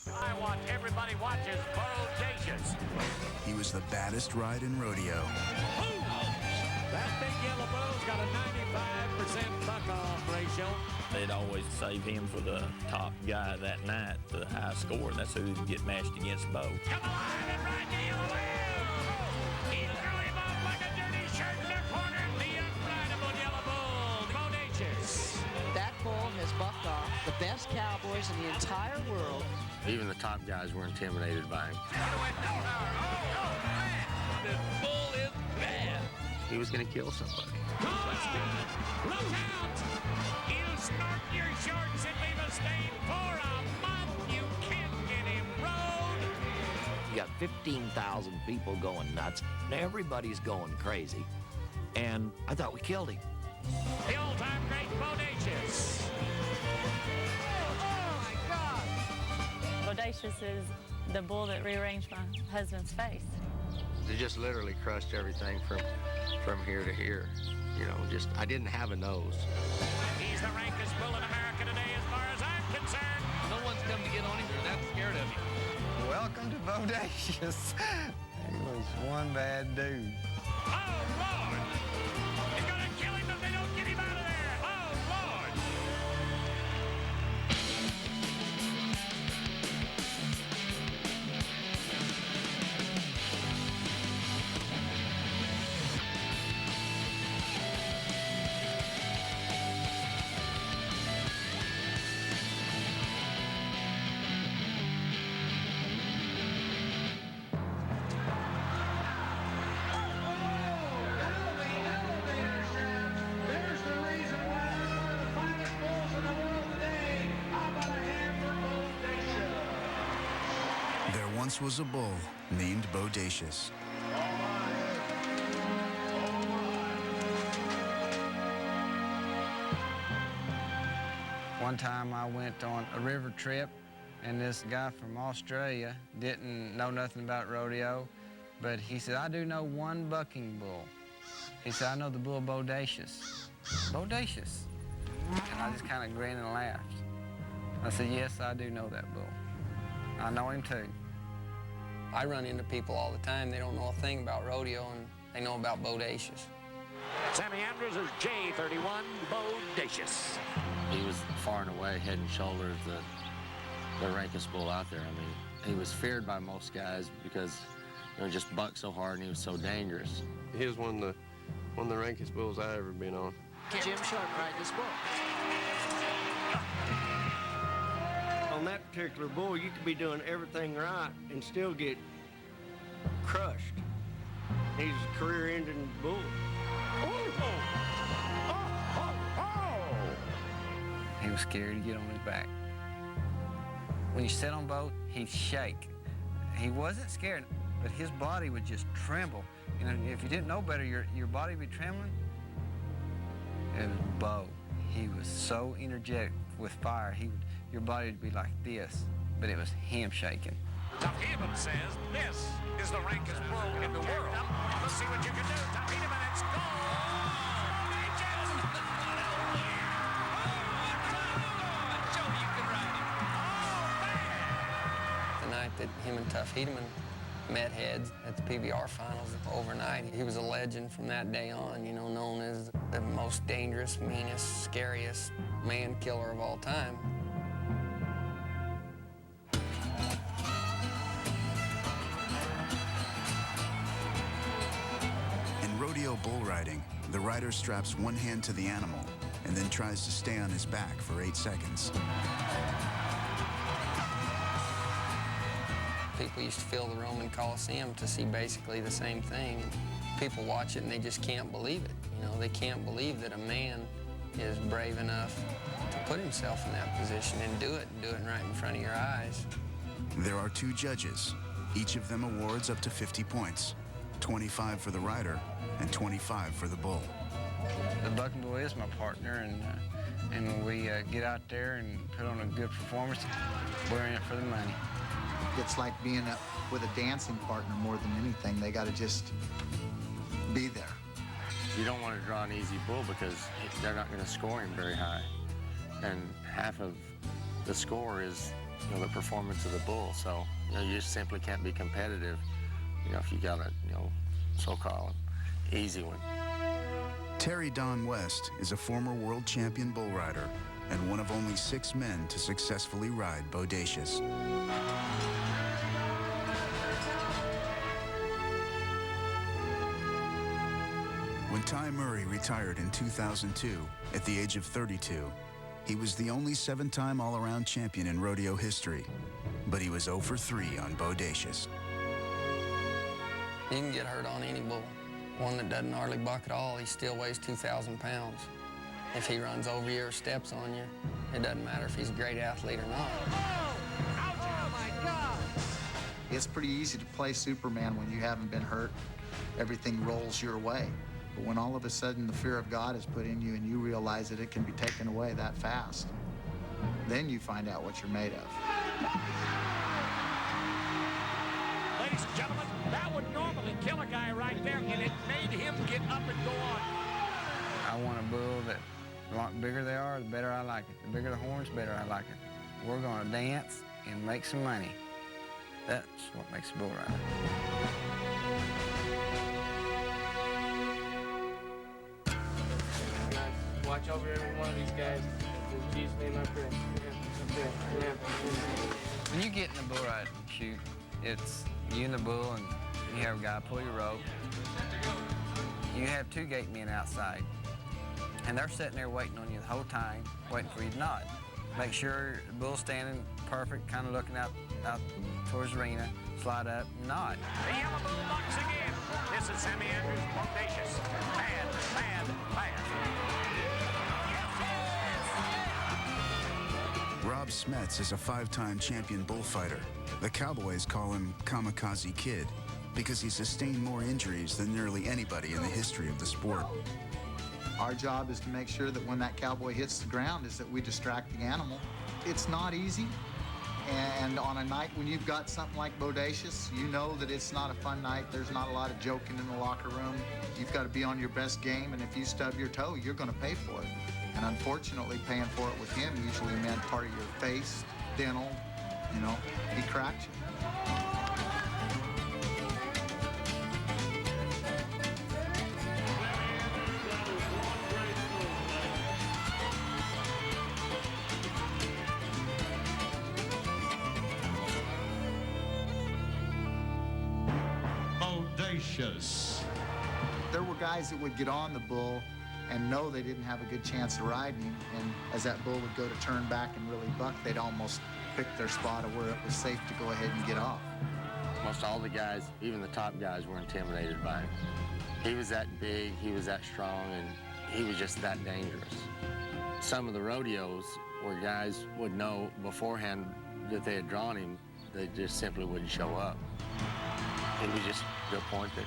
I want everybody watches Bodacious. He was the baddest ride in rodeo. That big yellow bull's got a 95% buck-off ratio. They'd always save him for the top guy that night, the high score. That's who would get matched against Bo. Come alive and ride the yellow bull! He'll throw him off like a dirty shirt in the corner. The unrideable yellow bull, Bodacious. That bull has bucked off the best cowboys in the entire world. Even the top guys were intimidated by him. This bull is bad. He was going to kill somebody. Look out! He'll snort your shorts and leave a stain for a month. You can't get him rode. You got 15,000 people going nuts. Everybody's going crazy. And I thought we killed him. The all-time great Bodacious. Oh my God! Bodacious is the bull that rearranged my husband's face. They just literally crushed everything from here to here. You know, just, I didn't have a nose. He's the rankest bull in America today as far as I'm concerned. No one's come to get on him. They're that scared of him. Welcome to Bodacious. He was one bad dude. Oh, Lord! He's gonna kill him if they don't get him out of there! Oh, Lord! There once was a bull named Bodacious. One time I went on a river trip, and this guy from Australia didn't know nothing about rodeo, but he said, I do know one bucking bull. He said, I know the bull Bodacious. Bodacious. And I just kind of grinned and laughed. I said, yes, I do know that bull. I know him too. I run into people all the time. They don't know a thing about rodeo, and they know about Bodacious. Sammy Andrews is J31 Bodacious. He was far and away, head and shoulders, the rankest bull out there. I mean, he was feared by most guys because, you know, just bucked so hard and he was so dangerous. He was one of the rankest bulls I ever been on. Jim Sharp ride this bull. On that particular bull, you could be doing everything right and still get crushed. He's a career-ending bull. He was scared to get on his back. When you sit on boat, he'd shake. He wasn't scared, but his body would just tremble. You know, if you didn't know better, your body would be trembling. It was Bo. He was so energetic with fire. Your body would be like this, but it was him shaking. Tough Heeman says this is the rankest bull in the world. Let's see what you can do. Tough Heeman, it's goal! The night that him and Tough Heeman met heads at the PBR finals overnight, he was a legend from that day on, you know, known as the most dangerous, meanest, scariest man killer of all time. In rodeo bull riding, the rider straps one hand to the animal and then tries to stay on his back for 8 seconds. People used to fill the Roman Coliseum to see basically the same thing. People watch it and they just can't believe it. You know, they can't believe that a man is brave enough to put himself in that position and do it right in front of your eyes. There are 2 judges. Each of them awards up to 50 points, 25 for the rider and 25 for the bull. The bucking bull is my partner, and when we get out there and put on a good performance, we're in it for the money. It's like being with a dancing partner more than anything. They got to just be there. You don't want to draw an easy bull because they're not going to score him very high. And half of the score is the performance of the bull. So, you just simply can't be competitive, if you got a, so-called easy one. Terry Don West is a former world champion bull rider and one of only 6 men to successfully ride Bodacious. When Ty Murray retired in 2002 at the age of 32, he was the only 7-time all-around champion in rodeo history, but he was 0 for 3 on Bodacious. You can get hurt on any bull. One that doesn't hardly buck at all, he still weighs 2,000 pounds. If he runs over you or steps on you, it doesn't matter if he's a great athlete or not. Oh, my God! It's pretty easy to play Superman when you haven't been hurt. Everything rolls your way. But when all of a sudden the fear of God is put in you and you realize that it can be taken away that fast, then you find out what you're made of. Ladies and gentlemen, that would normally kill a guy right there, and it made him get up and go on. I want a bull that, the lot bigger they are, the better I like it. The bigger the horns, the better I like it. We're gonna dance and make some money. That's what makes a bull rider. Watch over every one of these guys. In Jesus' name I pray. When you get in the bull riding chute, it's you and the bull, and you have a guy pull your rope. You have 2 gate men outside, and they're sitting there waiting on you the whole time, waiting for you to nod. Make sure the bull's standing perfect, kind of looking out towards the arena, slide up, and nod. The yellow bull bucks again. This is Sammy Andrews, Bodacious. Bad, bad, bad. Rob Smets is a 5-time champion bullfighter. The Cowboys call him Kamikaze Kid because he sustained more injuries than nearly anybody in the history of the sport. Our job is to make sure that when that cowboy hits the ground is that we distract the animal. It's not easy, and on a night when you've got something like Bodacious, you know that it's not a fun night. There's not a lot of joking in the locker room. You've got to be on your best game, and if you stub your toe, you're going to pay for it. And unfortunately, paying for it with him usually meant part of your face, dental, he cracked you. Bodacious. There were guys that would get on the bull and know they didn't have a good chance of riding him, and as that bull would go to turn back and really buck, they'd almost pick their spot of where it was safe to go ahead and get off. Most all the guys, even the top guys, were intimidated by him. He was that big, he was that strong, and he was just that dangerous. Some of the rodeos where guys would know beforehand that they had drawn him, they just simply wouldn't show up. It was just to a point that,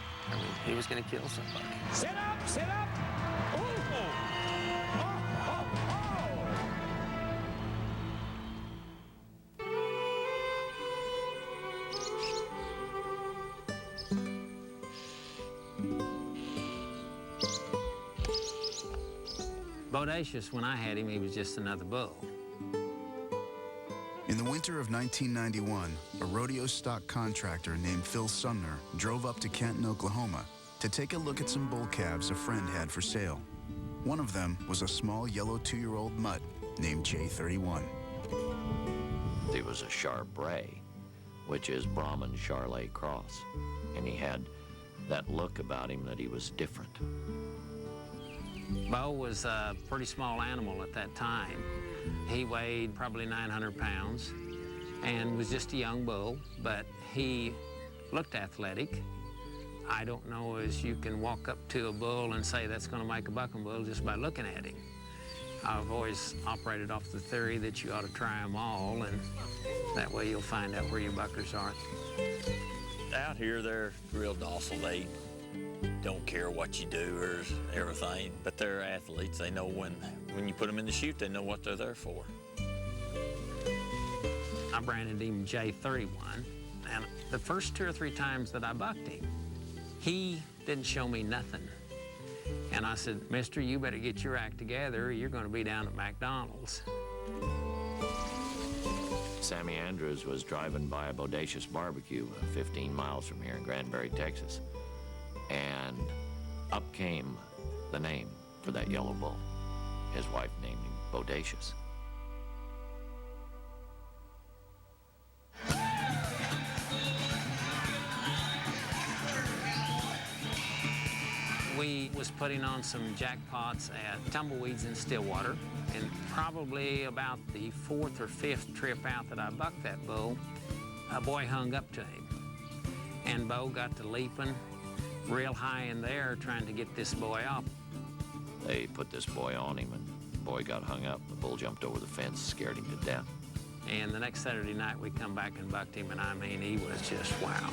he was going to kill somebody. Sit up, sit up. Oh, oh, oh, Bodacious, when I had him, he was just another bull. In the winter of 1991, a rodeo stock contractor named Phil Sumner drove up to Canton, Oklahoma to take a look at some bull calves a friend had for sale. One of them was a small yellow 2-year-old mutt named J31. He was a Charbray, which is Brahman Charolais cross, and he had that look about him that he was different. Bo was a pretty small animal at that time. He weighed probably 900 pounds and was just a young bull, but he looked athletic. I don't know as you can walk up to a bull and say that's going to make a bucking bull just by looking at him. I've always operated off the theory that you ought to try them all, and that way you'll find out where your buckers are. Out here, they're real docile. They don't care what you do or everything, but they're athletes. They know when you put them in the chute, they know what they're there for. I branded him J31, and the first 2 or 3 times that I bucked him, he didn't show me nothing. And I said, mister, you better get your act together, or you're going to be down at McDonald's. Sammy Andrews was driving by a Bodacious barbecue 15 miles from here in Granbury, Texas. And up came the name for that yellow bull. His wife named him Bodacious. We was putting on some jackpots at Tumbleweeds in Stillwater, and probably about the 4th or 5th trip out that I bucked that bull, a boy hung up to him. And Bo got to leaping real high in the air trying to get this boy off. They put this boy on him, and the boy got hung up. The bull jumped over the fence, scared him to death. And the next Saturday night, we come back and bucked him, and I mean, he was just wow.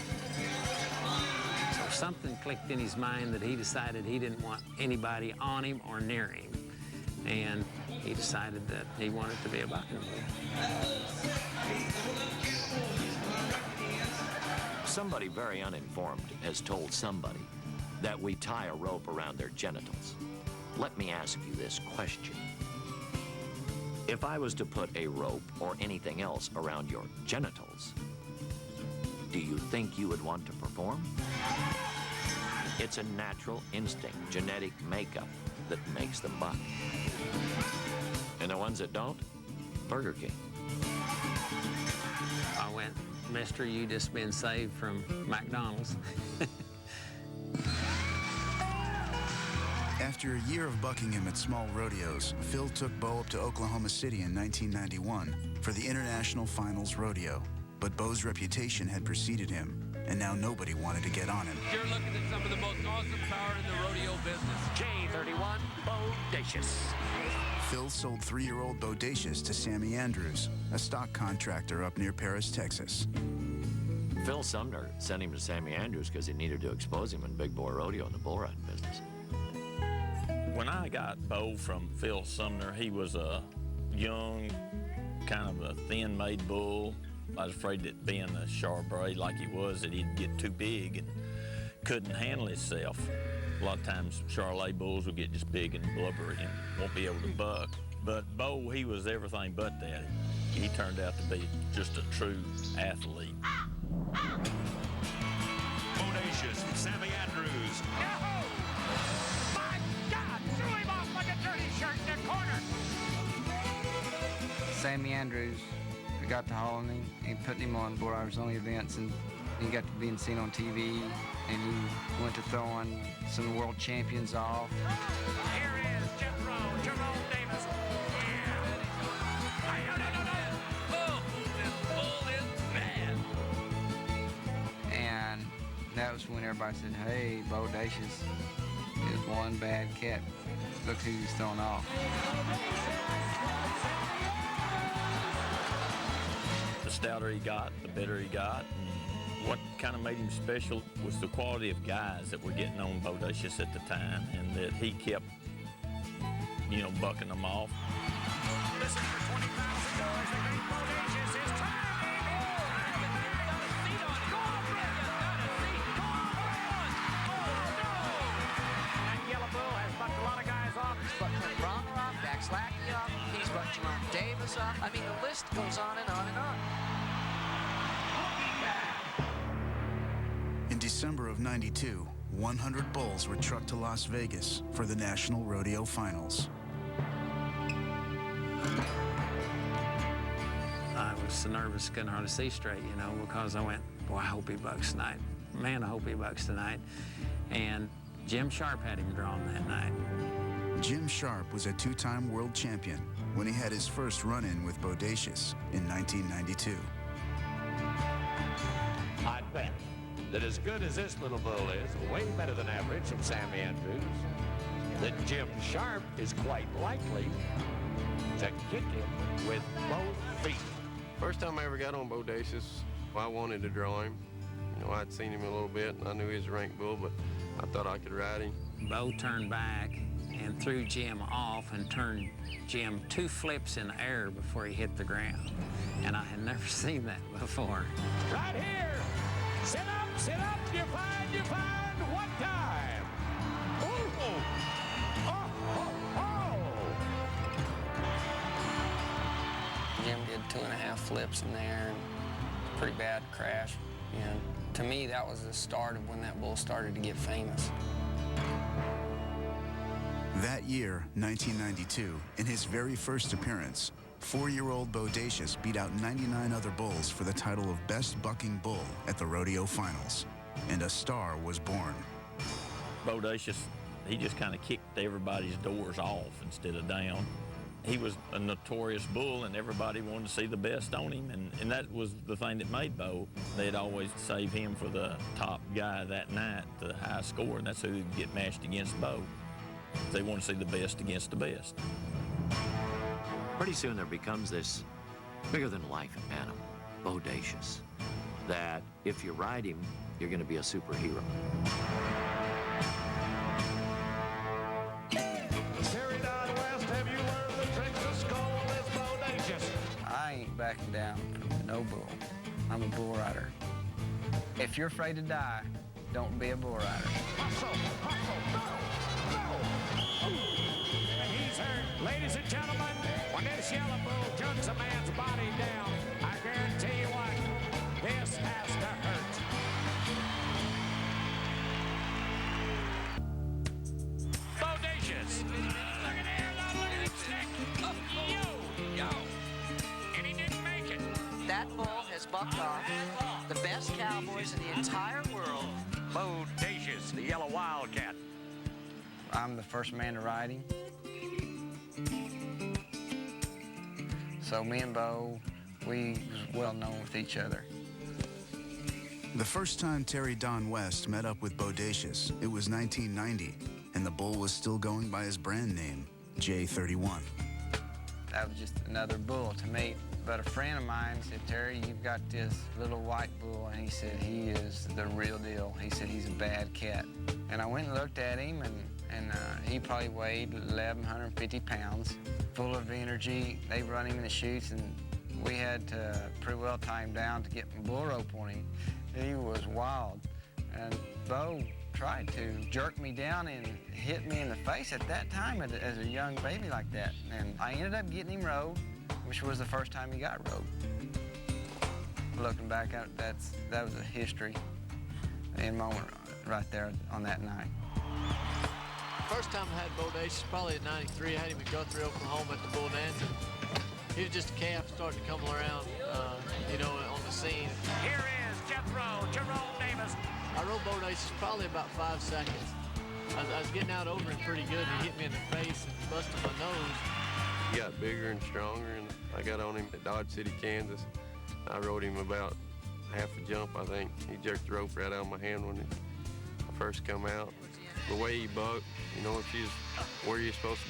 So something clicked in his mind that he decided he didn't want anybody on him or near him. And he decided that he wanted to be a bucking bull. Somebody very uninformed has told somebody that we tie a rope around their genitals. Let me ask you this question. If I was to put a rope or anything else around your genitals, do you think you would want to perform? It's a natural instinct, genetic makeup that makes them buck. And the ones that don't, Burger King. I went, mister, you just been saved from McDonald's. After a year of bucking him at small rodeos, Phil took Bo up to Oklahoma City in 1991 for the International Finals Rodeo. But Bo's reputation had preceded him, and now nobody wanted to get on him. You're looking at some of the most awesome power in the rodeo business. J31 Bodacious. Phil sold 3-year-old Bodacious to Sammy Andrews, a stock contractor up near Paris, Texas. Phil Sumner sent him to Sammy Andrews because he needed to expose him in big boy rodeo in the bull riding business. When I got Bo from Phil Sumner, he was a young, kind of a thin-made bull. I was afraid that being a Charbray like he was, that he'd get too big and couldn't handle himself. A lot of times Charolais bulls will get just big and blubbery and won't be able to buck. But Bo, he was everything but that. He turned out to be just a true athlete. Bodacious from Sammy Andrews. Yahoo! My God! Threw him off like a dirty shirt in the corner. Sammy Andrews, we got to hauling him and putting him on Bull Riders Only events, and he got to being seen on TV, and he went to throwing some world champions off. Here is Jerome Davis. Yeah. No. Oh, this bull is bad. And that was when everybody said, hey, Bodacious is one bad cat. Look who he's thrown off. The stouter he got, the better he got. And what kind of made him special was the quality of guys that were getting on Bodacious at the time, and that he kept, bucking them off. Listen, for $20,000, the great Bodacious is trying. That yellow bull has bucked a lot of guys off. He's bucked Clint Bronner off, Dax Lackey off, he's bucked Jerome Davis off. I mean, the list goes on and on and on. In December of '92, 100 bulls were trucked to Las Vegas for the National Rodeo Finals. I was so nervous, couldn't hardly see straight, because I went, boy, I hope he bucks tonight. Man, I hope he bucks tonight. And Jim Sharp had him drawn that night. Jim Sharp was a 2-time world champion when he had his first run-in with Bodacious in 1992. I bet that as good as this little bull is, way better than average from Sammy Andrews, that Jim Sharp is quite likely to kick him with both feet. First time I ever got on Bodacious, I wanted to draw him. I'd seen him a little bit, and I knew he was a ranked bull, but I thought I could ride him. Bo turned back and threw Jim off and turned Jim 2 flips in the air before he hit the ground. And I had never seen that before. Right here. Sit up, you find one time. Oh. Jim did 2.5 flips in there, and pretty bad crash. And to me, that was the start of when that bull started to get famous. That year, 1992, in his very first appearance, 4-year-old Bodacious beat out 99 other bulls for the title of Best Bucking Bull at the rodeo finals, and a star was born. Bodacious, he just kind of kicked everybody's doors off instead of down. He was a notorious bull, and everybody wanted to see the best on him, and that was the thing that made Bo. They'd always save him for the top guy that night, the high score, and that's who would get matched against Bo. They want to see the best against the best. Pretty soon there becomes this bigger-than-life animal, Bodacious, that if you ride him, you're going to be a superhero. Terry Don West, have you learned the tricks of skull as Bodacious? I ain't backing down from no bull. I'm a bull rider. If you're afraid to die, don't be a bull rider. And he's hurt. Ladies and gentlemen, when this yellow bull jerks a man's body down, I guarantee you what, this has to hurt. Bodacious. Look at there, look at him stick. Yo. And he didn't make it. That bull has bucked off the best cowboys in the entire world. Bodacious, the yellow wildcat. I'm the first man to ride him. So me and Bo, we was well known with each other. The first time Terry Don West met up with Bodacious, it was 1990, and the bull was still going by his brand name, J31. That was just another bull to me. But a friend of mine said, Terry, you've got this little white bull, and he said, he is the real deal. He said, he's a bad cat. And I went and looked at him, and he probably weighed 1,150 pounds, full of energy. They run him in the chutes, and we had to pretty well tie him down to get my bull rope on him. He was wild. And Bo tried to jerk me down and hit me in the face at that time as a young baby like that. And I ended up getting him rode, which was the first time he got rode. Looking back at it, that was a history and moment right there on that night. First time I had Bodacious, probably in '93. I had him in Guthrie, Oklahoma at the Bull Dance. He was just a calf starting to come around, on the scene. Here is Jethro, Jerome Davis. I rode Bodacious probably about 5 seconds. I was getting out over him pretty good. He hit me in the face and busted my nose. He got bigger and stronger, and I got on him at Dodge City, Kansas. I rode him about half a jump, I think. He jerked the rope right out of my hand when I first come out. The way he bucked, if he's where you're supposed to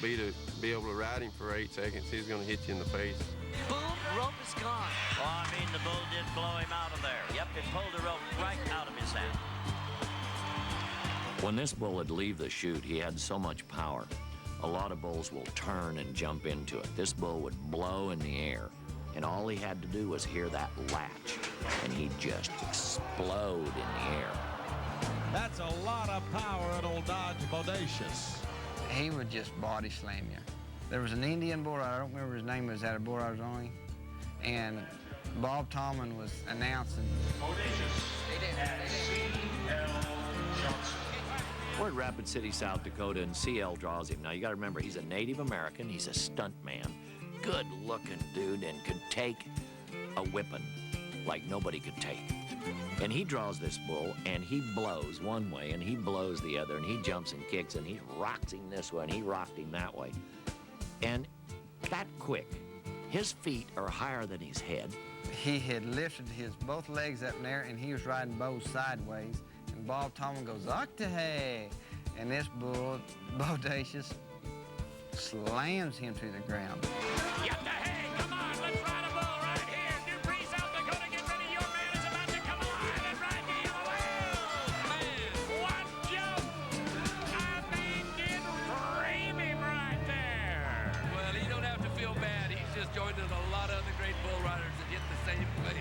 be able to ride him for 8 seconds, he's going to hit you in the face. Boom, rope is gone. Oh, the bull did blow him out of there. Yep, it pulled the rope right out of his hand. When this bull would leave the chute, he had so much power. A lot of bulls will turn and jump into it. This bull would blow in the air, and all he had to do was hear that latch, and he'd just explode in the air. That's a lot of power at old Dodge Bodacious. He would just body slam you. There was an Indian bull rider, I don't remember his name, was that a bull rider's only, and Bob Tallman was announcing. We're at Rapid City, South Dakota, and CL draws him. Now, you got to remember, he's a Native American. He's a stunt man, good-looking dude, and could take a whipping like nobody could take. And he draws this bull, and he blows one way, and he blows the other, and he jumps and kicks, and he rocks him this way, and he rocked him that way. And that quick, his feet are higher than his head. He had lifted his both legs up in there, and he was riding Bo's sideways. And Bob Tallman goes, Octahey! And this bull, Bodacious, slams him to the ground. Octahey, come on, let's ride a bull right here. New Breeze, South Dakota, get ready. Your man is about to come alive and ride the yellow bull. Man, what jump! Did frame him right there. Well, he don't have to feel bad. He's just joined with a lot of other great bull riders that hit the same place.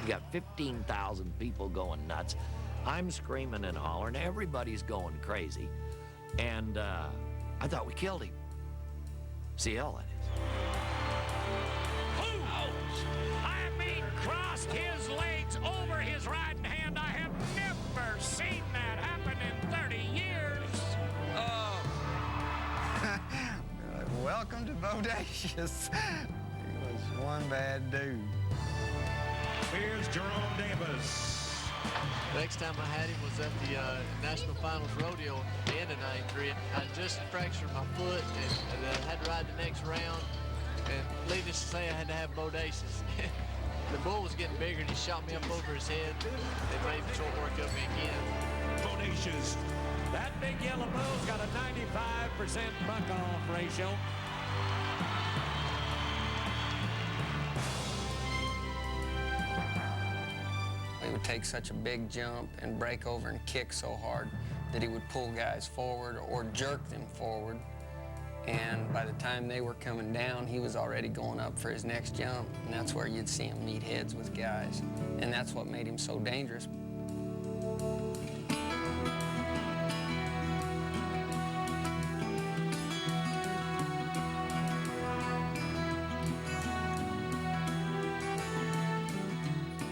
You got 15,000 people going nuts. I'm screaming and hollering. Everybody's going crazy. And I thought we killed him. CL, that is. his riding hand. I have never seen that happen in 30 years. Oh. Welcome to Bodacious. He was one bad dude. Here's Jerome Davis. Next time I had him was at the National Finals Rodeo at the end of '93. I just fractured my foot and had to ride the next round. And needless to say, I had to have Bodacious. The bull was getting bigger and he shot me up over his head and made short work of me again. Bodacious. That big yellow bull's got a 95% buck-off ratio. He would take such a big jump and break over and kick so hard that he would pull guys forward or jerk them forward. And by the time they were coming down, he was already going up for his next jump, and that's where you'd see him meet heads with guys. And that's what made him so dangerous.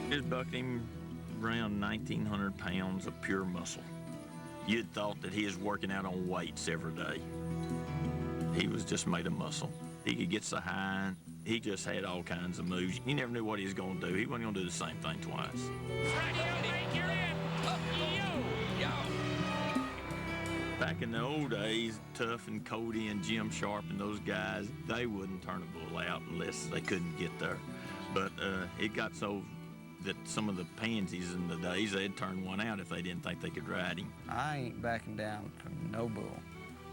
His bucked him around 1,900 pounds of pure muscle. You'd thought that he was working out on weights every day. He was just made of muscle. He could get so high. He just had all kinds of moves. You never knew what he was going to do. He wasn't going to do the same thing twice. You're in. Yo. Back in the old days, Tuff and Cody and Jim Sharp and those guys, they wouldn't turn a bull out unless they couldn't get there. But it got so that some of the pansies in the days, they'd turn one out if they didn't think they could ride him. I ain't backing down from no bull.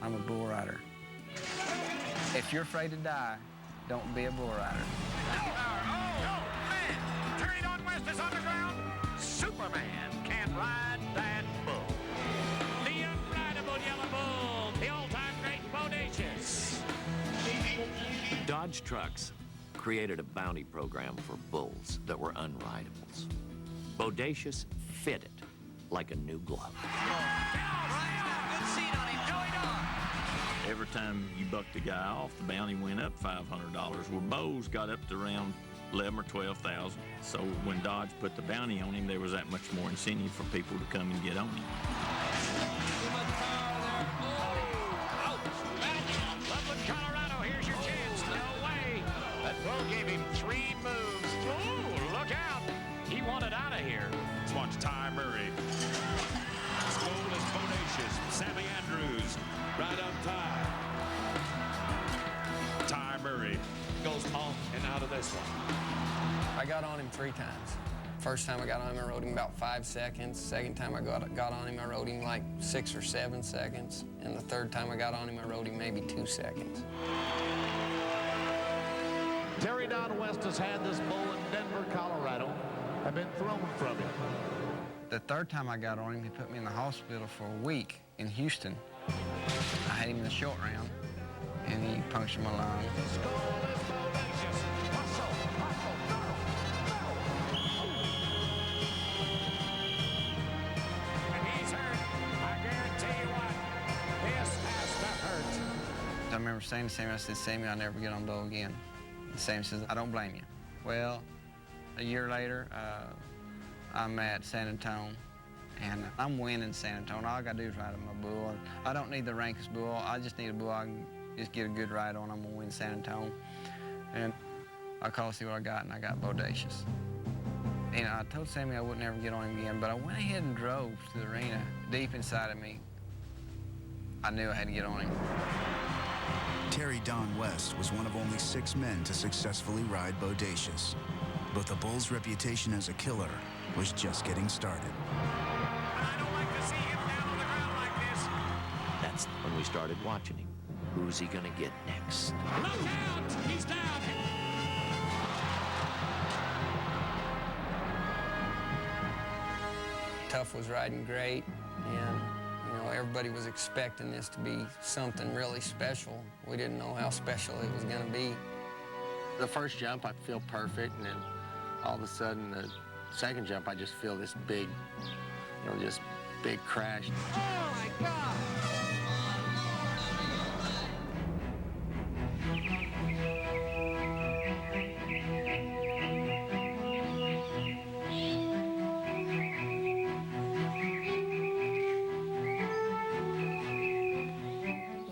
I'm a bull rider. If you're afraid to die, don't be a bull rider. Oh, man. Terry Don West is on the ground. Superman can't ride that bull. The unrideable yellow bull. The all-time great Bodacious. Dodge Trucks created a bounty program for bulls that were unridables. Bodacious fit it like a new glove. Good seat on him. Joey Don. Every time you bucked a guy off, the bounty went up $500. Well, Bo's got up to around 11 or 12,000. So when Dodge put the bounty on him, there was that much more incentive for people to come and get on him. Loveland, Colorado, here's your chance. No way. That bull gave him 3 moves. Ooh, look out. He wanted out of here. Let's watch Ty Murray. This bull is Bodacious. Sammy Andrews right up top. Ty Murray goes off and out of this one. I got on him 3 times. First time I got on him, I rode him about 5 seconds. Second time I got on him, I rode him like 6 or 7 seconds. And the third time I got on him, I rode him maybe 2 seconds. Terry Don West has had this bull in Denver, Colorado, and been thrown from him. The third time I got on him, he put me in the hospital for a week in Houston. I had him in the short round, and he punctured my lung. He's hurt. I guarantee you what, this has to hurt. I remember saying to Sammy, I said, Sammy, I'll never get on bull again. And Sammy says, I don't blame you. Well, a year later, I'm at San Antonio, and I'm winning San Antonio. All I gotta do is ride on my bull. I don't need the rankest bull. I just need a bull I can just get a good ride on. I'm gonna win San Antonio. And I called to see what I got, and I got Bodacious. And I told Sammy I would never get on him again, but I went ahead and drove to the arena. Deep inside of me, I knew I had to get on him. Terry Don West was one of only 6 men to successfully ride Bodacious. But the bull's reputation as a killer was just getting started. I don't like to see him down on the ground like this. That's when we started watching him. Who's he gonna get next? Look out! He's down. Tuff was riding great, and everybody was expecting this to be something really special. We didn't know how special it was gonna be. The first jump, I feel perfect, and then all of a sudden, the second jump, I just feel this big, just big crash. Oh, my God!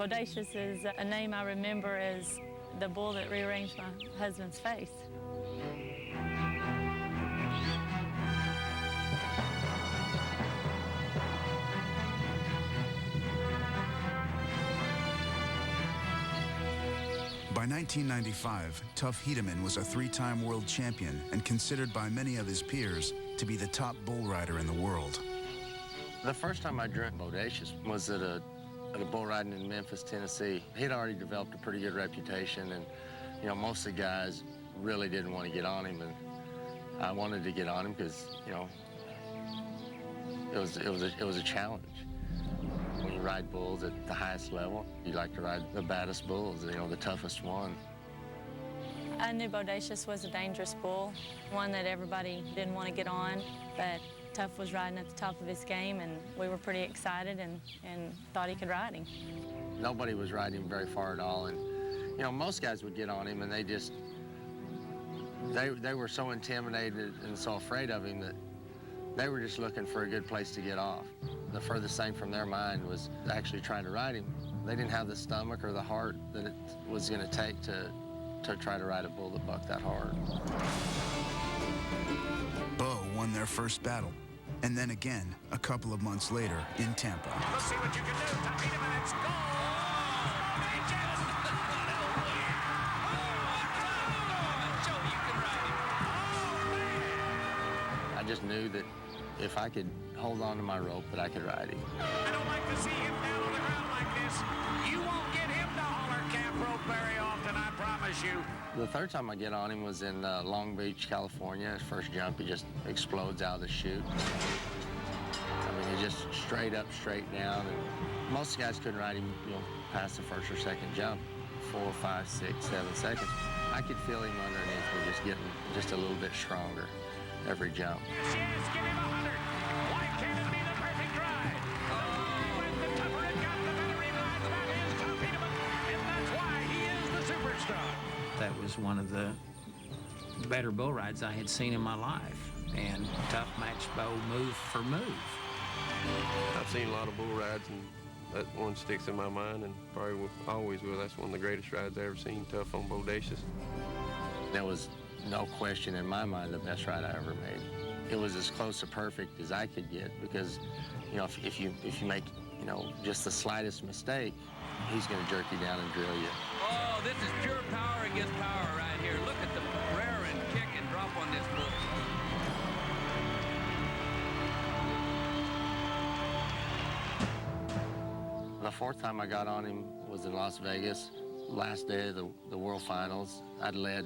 Bodacious is a name I remember as the bull that rearranged my husband's face. By 1995, Tough Hedeman was a three-time world champion and considered by many of his peers to be the top bull rider in the world. The first time I drew Bodacious was at a bull riding in Memphis, Tennessee. He'd already developed a pretty good reputation, and you know, most of the guys really didn't want to get on him, and I wanted to get on him because, you know, it was a challenge. When you ride bulls at the highest level, you like to ride the baddest bulls, you know, the toughest one. I knew Bodacious was a dangerous bull, one that everybody didn't want to get on, but Tough was riding at the top of his game, and we were pretty excited and thought he could ride him. Nobody was riding him very far at all, and you know, most guys would get on him, and they were so intimidated and so afraid of him that they were just looking for a good place to get off. The furthest thing from their mind was actually trying to ride him. They didn't have the stomach or the heart that it was going to take to try to ride a bull that bucked that hard. Bo won their first battle, and then again a couple of months later in Tampa. Let's see what you can do. Tough Hedeman, it's goal! I just knew that if I could hold on to my rope, that I could ride him. I don't like to see him down on the ground like this. You won't get him to holler camp rope very often, I promise you. The third time I get on him was in Long Beach, California. His first jump, he just explodes out of the chute. I mean, he just straight up, straight down. And most guys couldn't ride him, you know, past the first or second jump, 4, 5, 6, 7 seconds. I could feel him underneath me just getting just a little bit stronger every jump. Yes, give him 100. Why can't it be the perfect ride? When the tougher it got, the better he rides. That is Tough Hedeman, and that's why he is the superstar. That was one of the better bull rides I had seen in my life, and Tough matched Bo move for move. I've seen a lot of bull rides, and that one sticks in my mind, and probably will, always will. That's one of the greatest rides I've ever seen, Tough on Bodacious. There was no question in my mind the best ride I ever made. It was as close to perfect as I could get because, you know, if you make, you know, just the slightest mistake, he's going to jerk you down and drill you. Oh, this is pure power against power right here. Look at the rear and kick and drop on this bull. The fourth time I got on him was in Las Vegas, last day of the World Finals. I'd led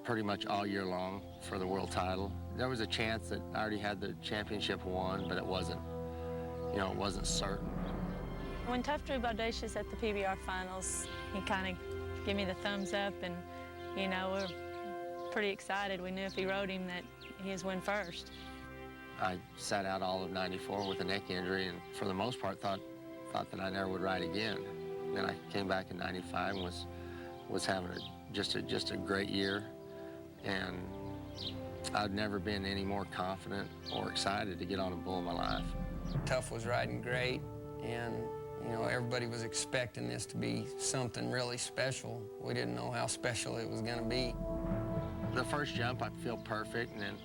pretty much all year long for the world title. There was a chance that I already had the championship won, but it wasn't, you know, it wasn't certain. When Tough drew Bodacious at the PBR finals, he kind of gave me the thumbs up, and, you know, we're pretty excited. We knew if he rode him that he was win first. I sat out all of '94 with a neck injury, and for the most part thought that I never would ride again. Then I came back in '95 and was having just a great year, and I'd never been any more confident or excited to get on a bull in my life. Tough was riding great, and you know, everybody was expecting this to be something really special. We didn't know how special it was going to be. The first jump, I feel perfect, and then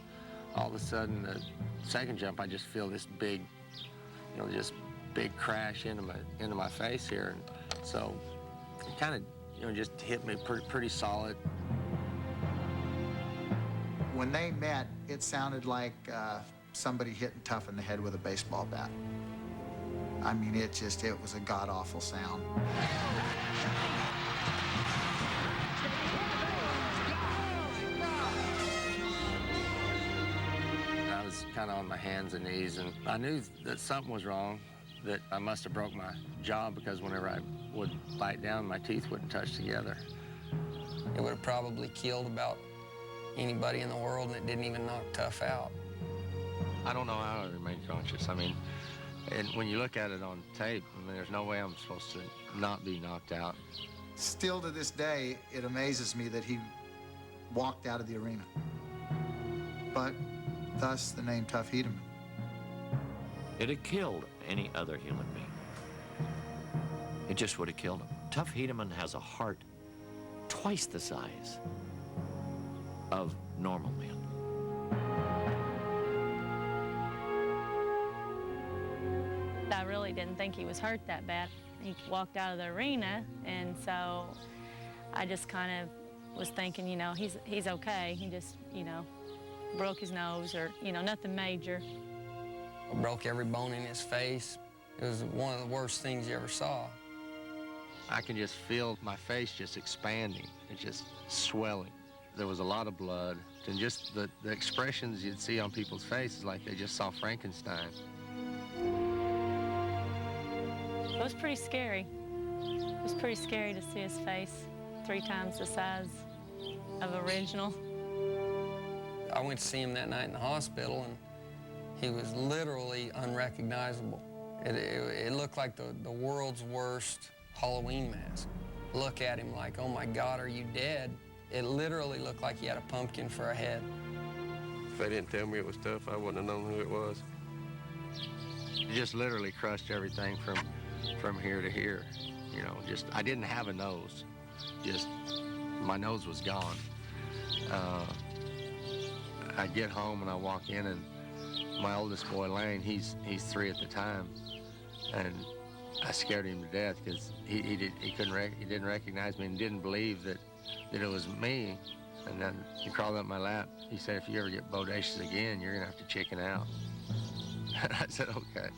all of a sudden, the second jump, I just feel this big, you know, just big crash into my face here, and so it kind of, you know, just hit me pretty solid. When they met, it sounded like somebody hitting Tough in the head with a baseball bat. I mean, it was a god-awful sound. I was kind of on my hands and knees, and I knew that something was wrong, that I must have broke my jaw, because whenever I would bite down, my teeth wouldn't touch together. It would have probably killed about anybody in the world, and it didn't even knock Tough out. I don't know how I remained conscious. I mean, and when you look at it on tape, I mean, there's no way I'm supposed to not be knocked out. Still to this day, it amazes me that he walked out of the arena. But thus the name Tough Hedeman. It had killed any other human being. It just would have killed him. Tough Hedeman has a heart twice the size of normal men. I really didn't think he was hurt that bad. He walked out of the arena, and so I just kind of was thinking, you know, he's okay. He just, you know, broke his nose or, you know, nothing major. I broke every bone in his face. It was one of the worst things you ever saw. I can just feel my face just expanding. It's just swelling. There was a lot of blood, and just the expressions you'd see on people's faces like they just saw Frankenstein. It was pretty scary. It was pretty scary to see his face 3 times the size of original. I went to see him that night in the hospital, and he was literally unrecognizable. It looked like the world's worst Halloween mask. Look at him like, oh my God, are you dead? It literally looked like he had a pumpkin for a head. If they didn't tell me it was Tough, I wouldn't have known who it was. It just literally crushed everything from here to here. You know, just, I didn't have a nose. Just, my nose was gone. I get home and I walk in, and my oldest boy, Lane, he's 3 at the time, and I scared him to death because he didn't recognize me and didn't believe that it was me. And then he crawled up my lap. He said, if you ever get Bodacious again, you're gonna have to chicken out. And I said, okay.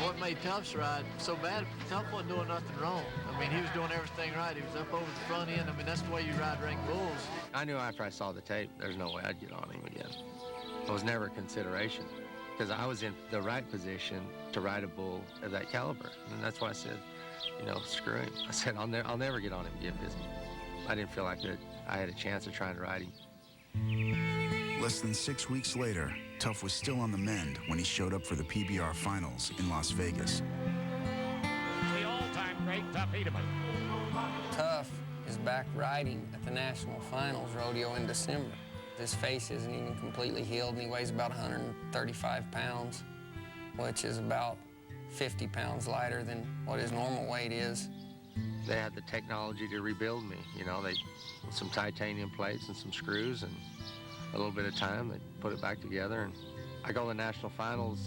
What made Tough's ride so bad, Tough wasn't doing nothing wrong. I mean, he was doing everything right. He was up over the front end. I mean, that's the way you ride ring bulls. I knew after I saw the tape, there's no way I'd get on him again. It was never a consideration because I was in the right position to ride a bull of that caliber. And that's why I said, you know, screw him. I said, I'll never get on him again because I didn't feel like I had a chance of trying to ride him. Less than 6 weeks later, Tough was still on the mend when he showed up for the PBR finals in Las Vegas. The all-time great Tough Hedeman. Tough is back riding at the National Finals rodeo in December. His face isn't even completely healed, and he weighs about 135 pounds, which is about 50 pounds lighter than what his normal weight is. They had the technology to rebuild me, you know, some titanium plates and some screws, and a little bit of time, they put it back together, and I go to the National Finals.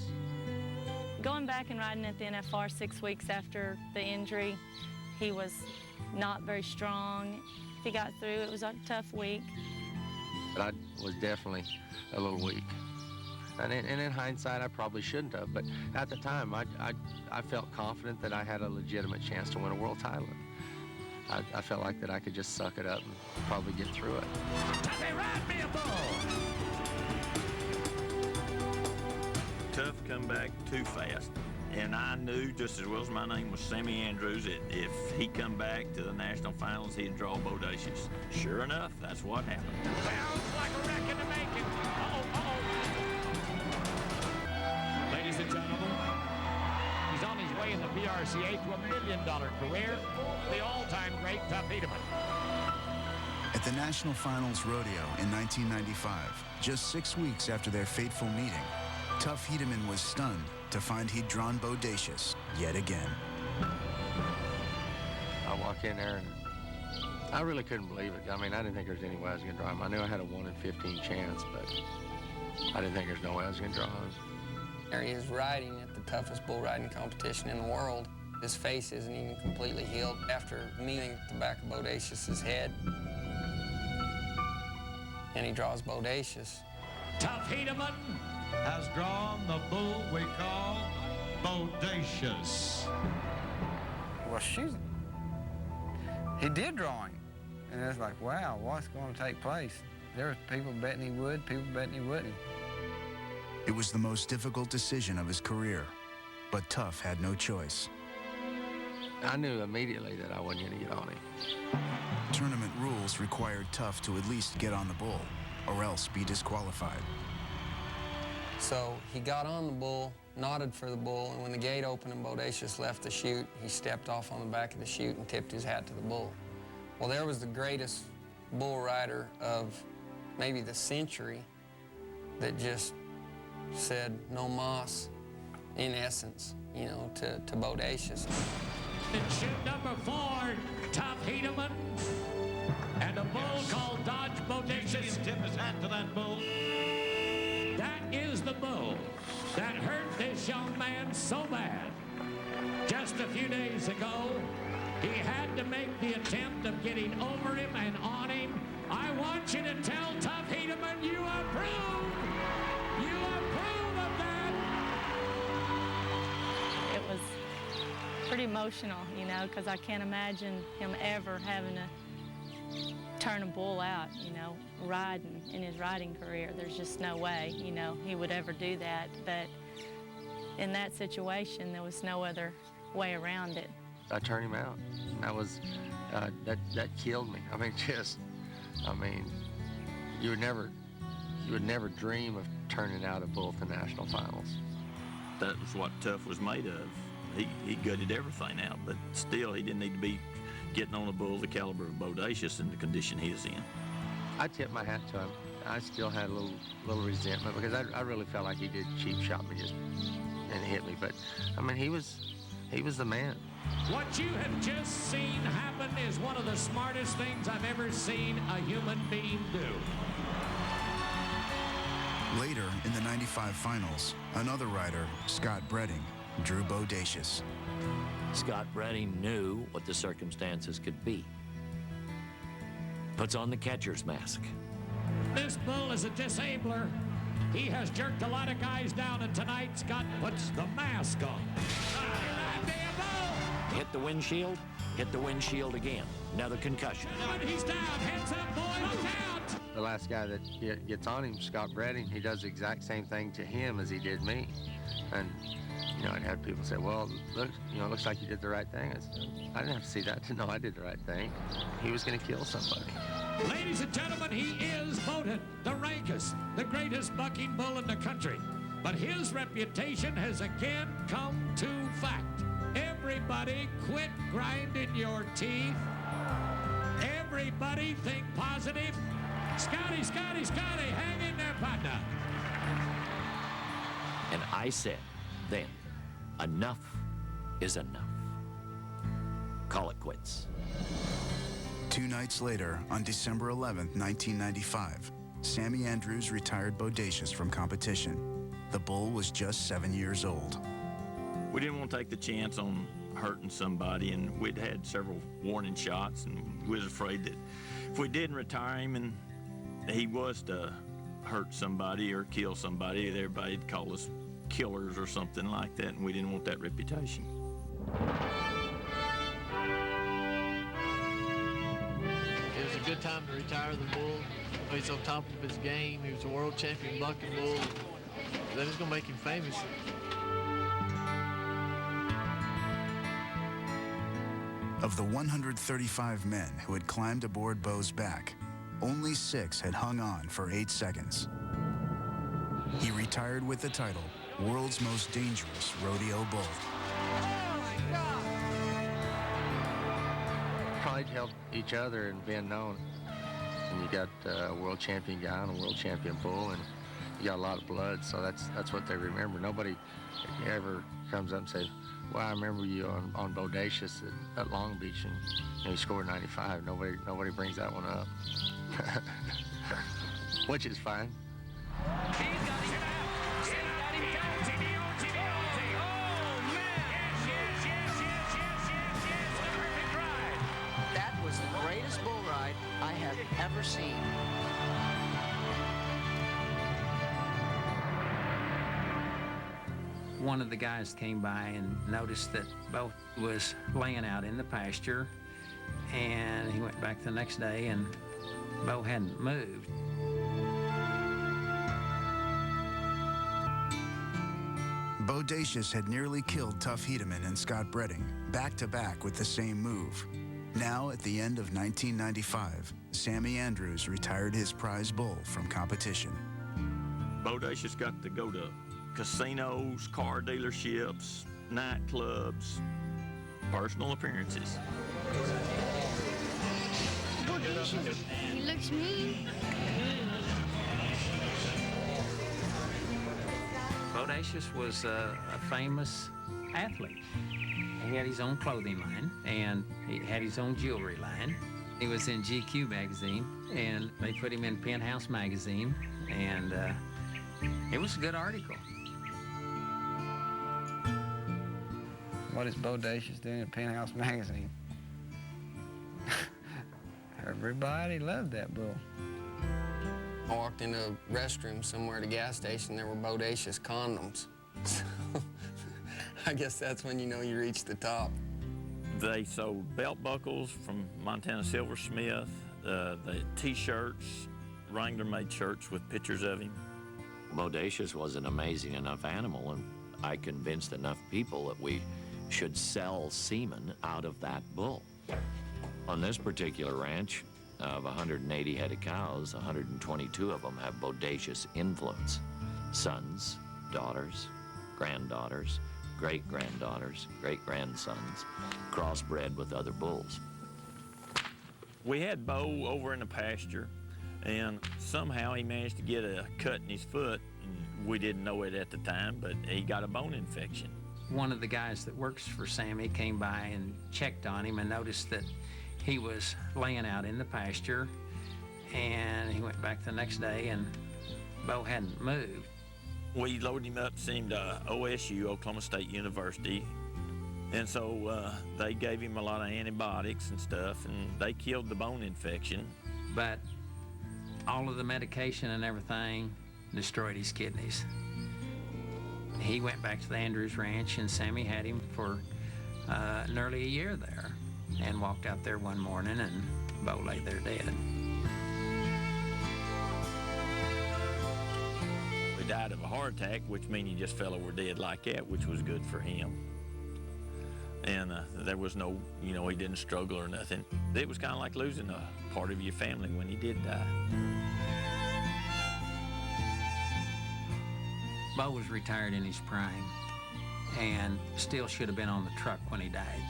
Going back and riding at the NFR 6 weeks after the injury, he was not very strong. If he got through, it was a tough week. But I was definitely a little weak. And in hindsight, I probably shouldn't have, but at the time, I felt confident that I had a legitimate chance to win a world title. I felt like that I could just suck it up and probably get through it. Tuffy, ride me a bull! Tough come back too fast. And I knew just as well as my name was Sammy Andrews that if he come back to the national finals, he'd draw Bodacious. Sure enough, that's what happened. Sounds like a wreck in the making. Ladies and gentlemen, he's on his way in the PRCA to $1 million career, the all-time great Tough Hedeman. At the National Finals Rodeo in 1995, just 6 weeks after their fateful meeting, Tough Hedeman was stunned to find he'd drawn Bodacious yet again. I walk in there and I really couldn't believe it. I mean, I didn't think there was any way I was going to draw him. I knew I had a 1 in 15 chance, but I didn't think there's no way I was going to draw him. There he is riding at the toughest bull riding competition in the world. His face isn't even completely healed after meeting the back of Bodacious's head. And he draws Bodacious. Tough Hedeman has drawn the bull we call Bodacious. Well, shoot. He did draw him. And it's like, wow, what's going to take place? There was people betting he would, people betting he wouldn't. It was the most difficult decision of his career, but Tough had no choice. I knew immediately that I wasn't going to get on him. Tournament rules required Tough to at least get on the bull, or else be disqualified. So he got on the bull, nodded for the bull, and when the gate opened and Bodacious left the chute, he stepped off on the back of the chute and tipped his hat to the bull. Well, there was the greatest bull rider of maybe the century that just said no mas, in essence, you know, to Bodacious. And shoot number 4, Tough Hedeman. And a bull called Dodge Bodacious. Tip his hat to that bull. That is the bull that hurt this young man so bad. Just a few days ago, he had to make the attempt of getting over him and on him. I want you to tell Tough Hedeman you approve. You approve of that. It was pretty emotional, you know, because I can't imagine him ever having to turn a bull out, you know, riding in his riding career. There's just no way, you know, he would ever do that. But in that situation, there was no other way around it. I turned him out. That was, that killed me. I mean, you would never dream of turning out a bull to national finals. That was what Tough was made of. He gutted everything out, but still he didn't need to be getting on a bull the caliber of Bodacious in the condition he is in. I tipped my hat to him. I still had a little resentment because I really felt like he did cheap shot me and hit me. But I mean, he was the man. What you have just seen happen is one of the smartest things I've ever seen a human being do. Later in the 95 finals, another rider, Scott Bretting, drew Bodacious. Scott Bretting knew what the circumstances could be. Puts on the catcher's mask. This bull is a disabler. He has jerked a lot of guys down, and tonight Scott puts the mask on. Hit the windshield again. Another concussion. He's down. Heads up, boy. Look out. The last guy that gets on him, Scott Bretting, he does the exact same thing to him as he did me. And, you know, I'd have people say, well, look, you know, it looks like you did the right thing. I didn't have to see that to know I did the right thing. He was going to kill somebody. Ladies and gentlemen, he is voted the rankest, the greatest bucking bull in the country. But his reputation has again come to fact. Everybody quit grinding your teeth. Everybody think positive. Scotty, Scotty, Scotty, hang in there, partner. And I said then, enough is enough. Call it quits. 2 nights later, on December 11th, 1995, Sammy Andrews retired Bodacious from competition. The bull was just 7 years old. We didn't want to take the chance on hurting somebody, and we'd had several warning shots, and we was afraid that if we didn't retire him and he was to hurt somebody or kill somebody, everybody'd call us killers or something like that, and we didn't want that reputation. It was a good time to retire the bull. He's on top of his game. He was a world champion bucking bull. That is going to make him famous. Of the 135 men who had climbed aboard Bo's back, only 6 had hung on for 8 seconds. He retired with the title, World's Most Dangerous Rodeo Bull. Probably helped each other and being known. And you got a world champion guy and a world champion bull, and you got a lot of blood, so that's what they remember. Nobody ever comes up and says, well, I remember you on Bodacious at Long Beach, and you know, you scored 95. Nobody brings that one up, which is fine. That was the greatest bull ride I have ever seen. One of the guys came by and noticed that Bo was laying out in the pasture, and he went back the next day and Bo hadn't moved. Bodacious had nearly killed Tough Hedeman and Scott Bretting, back-to-back with the same move. Now, at the end of 1995, Sammy Andrews retired his prize bull from competition. Bodacious got to go to casinos, car dealerships, nightclubs, personal appearances. Bodacious. He looks mean. Bodacious was a famous athlete. He had his own clothing line, and he had his own jewelry line. He was in GQ magazine, and they put him in Penthouse magazine, and it was a good article. What is Bodacious doing in Penthouse magazine? Everybody loved that bull. I walked into a restroom somewhere at a gas station. There were Bodacious condoms. So I guess that's when you know you reached the top. They sold belt buckles from Montana Silversmith, the T-shirts, Wrangler-made shirts with pictures of him. Bodacious was an amazing enough animal, and I convinced enough people that we should sell semen out of that bull. On this particular ranch, of 180 head of cows, 122 of them have Bodacious influence. Sons, daughters, granddaughters, great-granddaughters, great-grandsons, crossbred with other bulls. We had Bo over in the pasture, and somehow he managed to get a cut in his foot. And we didn't know it at the time, but he got a bone infection. One of the guys that works for Sammy came by and checked on him and noticed that he was laying out in the pasture, and he went back the next day, and Bo hadn't moved. We loaded him up, sent him to OSU, Oklahoma State University, and so they gave him a lot of antibiotics and stuff, and they killed the bone infection. But all of the medication and everything destroyed his kidneys. He went back to the Andrews Ranch, and Sammy had him for nearly a year there, and walked out there one morning, and Bo lay there dead. He died of a heart attack, which means he just fell over dead like that, which was good for him. And there was no, he didn't struggle or nothing. It was kind of like losing a part of your family when he did die. Bo was retired in his prime and still should have been on the truck when he died.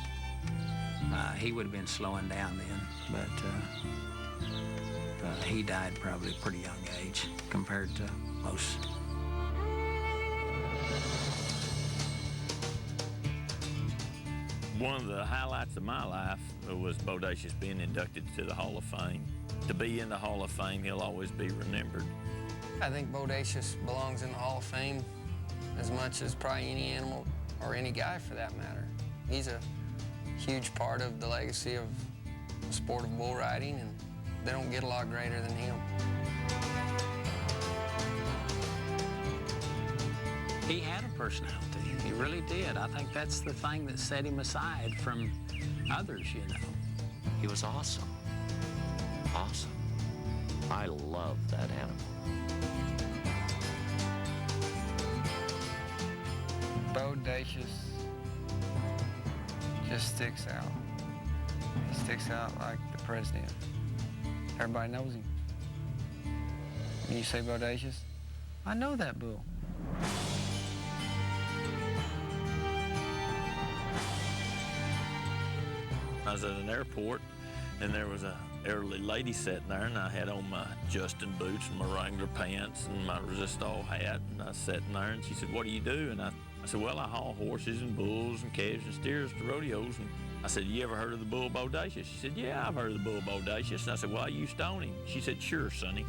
He would have been slowing down then, but he died probably at a pretty young age compared to most. One of the highlights of my life was Bodacious being inducted to the Hall of Fame. To be in the Hall of Fame, he'll always be remembered. I think Bodacious belongs in the Hall of Fame as much as probably any animal or any guy for that matter. He's a huge part of the legacy of the sport of bull riding, and they don't get a lot greater than him. He had a personality. He really did. I think that's the thing that set him aside from others, He was awesome. Awesome. I love that animal. Bodacious just sticks out. He sticks out like the president. Everybody knows him. When you say Bodacious, I know that bull. I was at an airport, and there was an elderly lady sitting there, and I had on my Justin boots and my Wrangler pants and my Resistol hat, and I was sitting there, and she said, "What do you do?" And I said, "Well, I haul horses and bulls and calves and steers to rodeos." And I said, "You ever heard of the bull Bodacious?" She said, "Yeah, I've heard of the bull Bodacious." And I said, "Well, I used to own him." She said, "Sure, sonny."